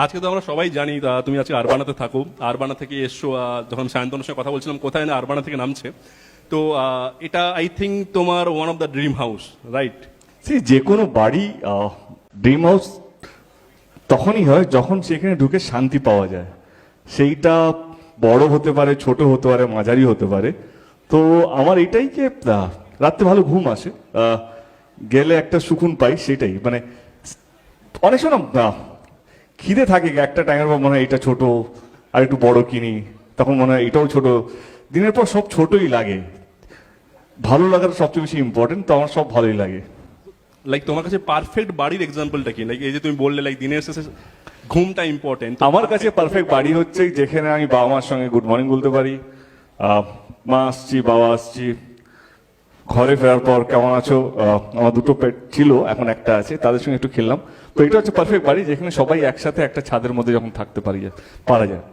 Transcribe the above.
আজকে তো আমরা সবাই জানি তুমি আজকে আরবানাতে থাকো, আরবানা থেকে এসছো। যখন সায়ন্তনের সঙ্গে কথা বলছিলাম কোথায় না আরবানা থেকে নামছে, তো এটা আই থিঙ্ক তোমার one of the dream house, right? যে কোনো বাড়ি ড্রিম হাউস তখনই হয় যখন সেখানে ঢুকে শান্তি পাওয়া যায়। সেইটা বড় হতে পারে, ছোট হতে পারে, মাঝারি হতে পারে। তো আমার এটাই যে রাত্রে ভালো ঘুম আসে, গেলে একটা সুকুন পাই, সেটাই। মানে অনেক সময় না খিদে থাকে, একটা টাইমের পর মনে হয় এটা ছোট, আর একটু বড় কিনি, তখন মনে হয় এটাও ছোট। দিনের পর সব ছোটই লাগে, ভালো লাগাটা সবচেয়ে বেশি ইম্পর্টেন্ট। তো আমার সব ভালোই লাগে। লাইক তোমার কাছে পারফেক্ট বাড়ির এক্সাম্পলটা কি? লাইক এই যে তুমি বললে লাইক দিনের শেষে ঘুমটা ইম্পর্টেন্ট, আমার কাছে পারফেক্ট বাড়ি হচ্ছে যেখানে আমি বাবা মার সঙ্গে গুড মর্নিং বলতে পারি, মা আসছি, বাবা আসছি, ঘরে ফেরার পর কেমন আছো, আমার দুটো পেট ছিল, এখন একটা আছে, তাদের সঙ্গে একটু খেললাম। তো এটা হচ্ছে পারফেক্ট বাড়ি, যেখানে সবাই একসাথে একটা ছাদের মধ্যে যখন থাকতে পারা যায়।